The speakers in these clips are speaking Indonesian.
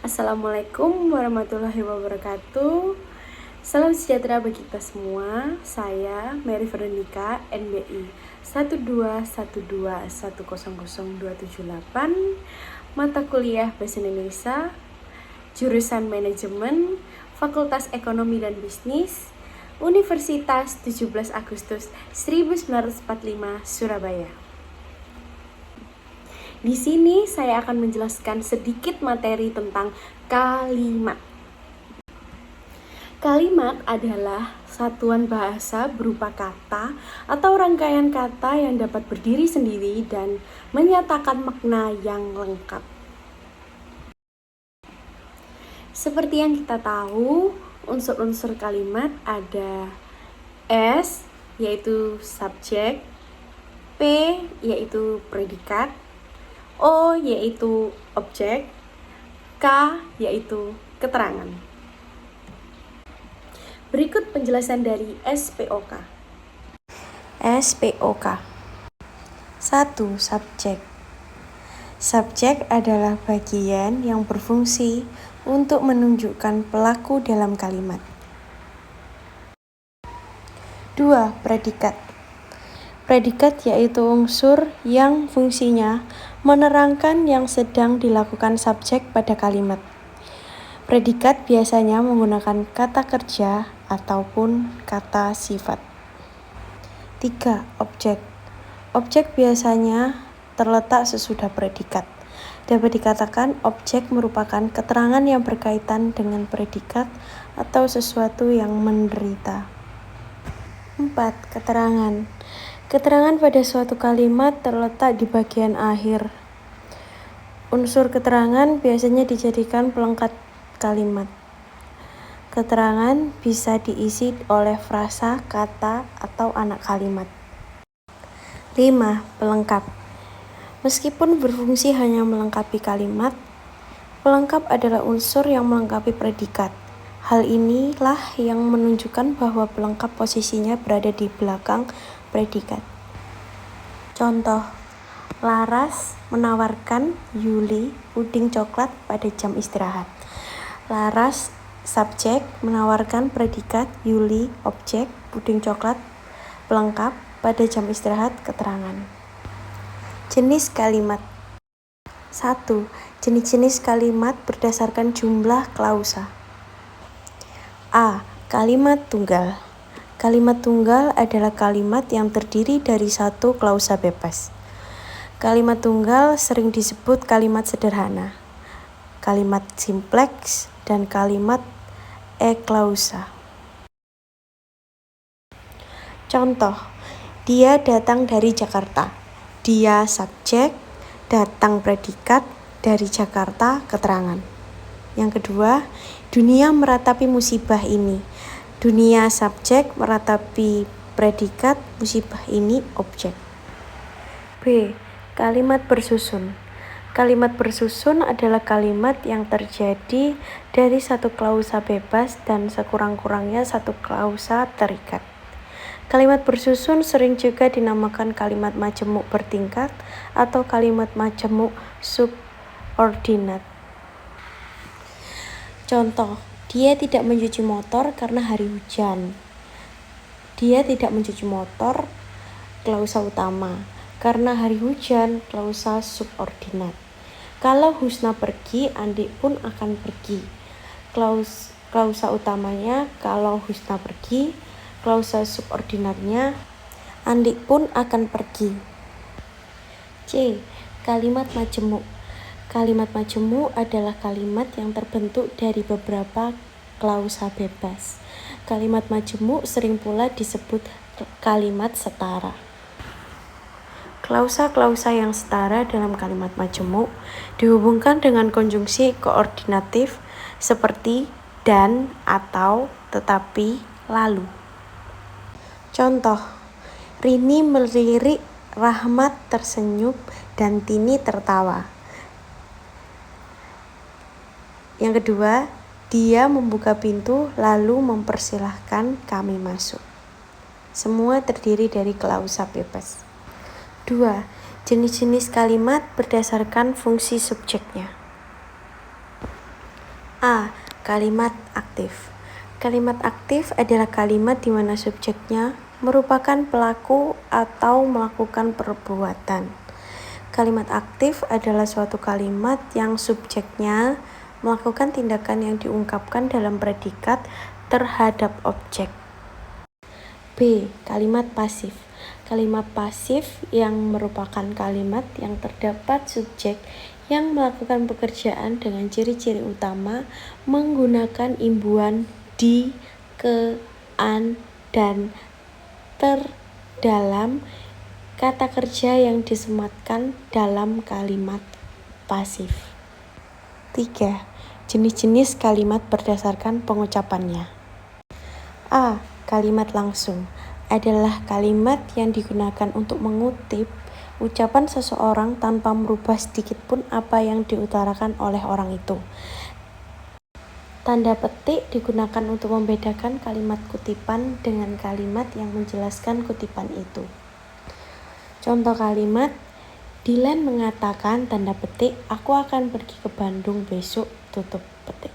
Assalamualaikum warahmatullahi wabarakatuh. Salam sejahtera bagi kita semua. Saya Mary Veronica, NBI 12121000278, mata kuliah Bahasa Indonesia, jurusan Manajemen, Fakultas Ekonomi dan Bisnis, Universitas 17 Agustus 1945, Surabaya. Di sini saya akan menjelaskan sedikit materi tentang kalimat. Kalimat adalah satuan bahasa berupa kata atau rangkaian kata yang dapat berdiri sendiri dan menyatakan makna yang lengkap. Seperti yang kita tahu, unsur-unsur kalimat ada S, yaitu subjek, P, yaitu predikat, O, yaitu objek, K, yaitu keterangan. Berikut penjelasan dari SPOK. SPOK 1. Subjek. Subjek adalah bagian yang berfungsi untuk menunjukkan pelaku dalam kalimat. 2. Predikat. Predikat yaitu unsur yang fungsinya menerangkan yang sedang dilakukan subjek pada kalimat. Predikat biasanya menggunakan kata kerja ataupun kata sifat. 3. Objek. Objek biasanya terletak sesudah predikat. Dapat dikatakan objek merupakan keterangan yang berkaitan dengan predikat atau sesuatu yang menderita. 4. Keterangan. Keterangan pada suatu kalimat terletak di bagian akhir. Unsur keterangan biasanya dijadikan pelengkap kalimat. Keterangan bisa diisi oleh frasa, kata, atau anak kalimat. 5. Pelengkap. Meskipun berfungsi hanya melengkapi kalimat, pelengkap adalah unsur yang melengkapi predikat. Hal inilah yang menunjukkan bahwa pelengkap posisinya berada di belakang predikat. Contoh, Laras menawarkan Yuli puding coklat pada jam istirahat. Laras subjek menawarkan predikat, Yuli objek, puding coklat pelengkap pada jam istirahat keterangan. Jenis kalimat. 1. Jenis-jenis kalimat berdasarkan jumlah klausa. A. Kalimat tunggal. Kalimat tunggal adalah kalimat yang terdiri dari satu klausa bebas. Kalimat tunggal sering disebut kalimat sederhana, kalimat simpleks, dan kalimat e-klausa. Contoh, dia datang dari Jakarta. Dia subjek, datang predikat, dari Jakarta keterangan. Yang kedua, dunia meratapi musibah ini. Dunia subjek meratapi predikat, musibah ini objek. B. Kalimat bersusun. Kalimat bersusun adalah kalimat yang terjadi dari satu klausa bebas dan sekurang-kurangnya satu klausa terikat. Kalimat bersusun sering juga dinamakan kalimat majemuk bertingkat atau kalimat majemuk subordinat. Contoh, dia tidak mencuci motor karena hari hujan. Dia tidak mencuci motor, klausa utama. Karena hari hujan, klausa subordinat. Kalau Husna pergi, Andik pun akan pergi. Klausa utamanya kalau Husna pergi, klausa subordinatnya Andik pun akan pergi. C. Kalimat majemuk. Kalimat majemuk adalah kalimat yang terbentuk dari beberapa klausa bebas. Kalimat majemuk sering pula disebut kalimat setara. Klausa-klausa yang setara dalam kalimat majemuk dihubungkan dengan konjungsi koordinatif seperti dan, atau, tetapi, lalu. Contoh, Rini melirik, Rahmat tersenyum, dan Tini tertawa. Yang kedua, dia membuka pintu lalu mempersilahkan kami masuk. Semua terdiri dari klausa bebas. 2. Jenis-jenis kalimat berdasarkan fungsi subjeknya. A. Kalimat aktif. Kalimat aktif adalah kalimat di mana subjeknya merupakan pelaku atau melakukan perbuatan. Kalimat aktif adalah suatu kalimat yang subjeknya melakukan tindakan yang diungkapkan dalam predikat terhadap objek. B. Kalimat pasif. Kalimat pasif yang merupakan kalimat yang terdapat subjek yang melakukan pekerjaan dengan ciri-ciri utama menggunakan imbuhan di, ke, an, dan ter dalam kata kerja yang disematkan dalam kalimat pasif. 3. Jenis-jenis kalimat berdasarkan pengucapannya. A. Kalimat langsung adalah kalimat yang digunakan untuk mengutip ucapan seseorang tanpa merubah sedikit pun apa yang diutarakan oleh orang itu. Tanda petik digunakan untuk membedakan kalimat kutipan dengan kalimat yang menjelaskan kutipan itu. Contoh kalimat, Dilan mengatakan tanda petik, aku akan pergi ke Bandung besok, tutup petik.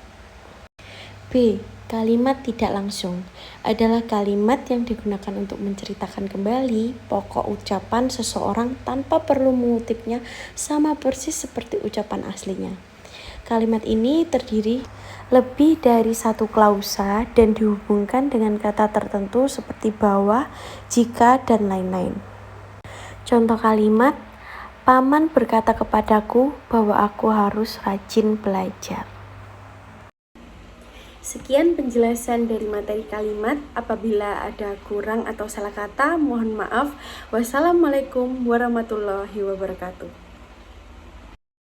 B. Kalimat tidak langsung adalah kalimat yang digunakan untuk menceritakan kembali pokok ucapan seseorang tanpa perlu mengutipnya sama persis seperti ucapan aslinya. Kalimat ini terdiri lebih dari satu klausa dan dihubungkan dengan kata tertentu seperti bahwa, jika, dan lain-lain. Contoh kalimat, Paman berkata kepadaku bahwa aku harus rajin belajar. Sekian penjelasan dari materi kalimat. Apabila ada kurang atau salah kata, mohon maaf. Wassalamualaikum warahmatullahi wabarakatuh.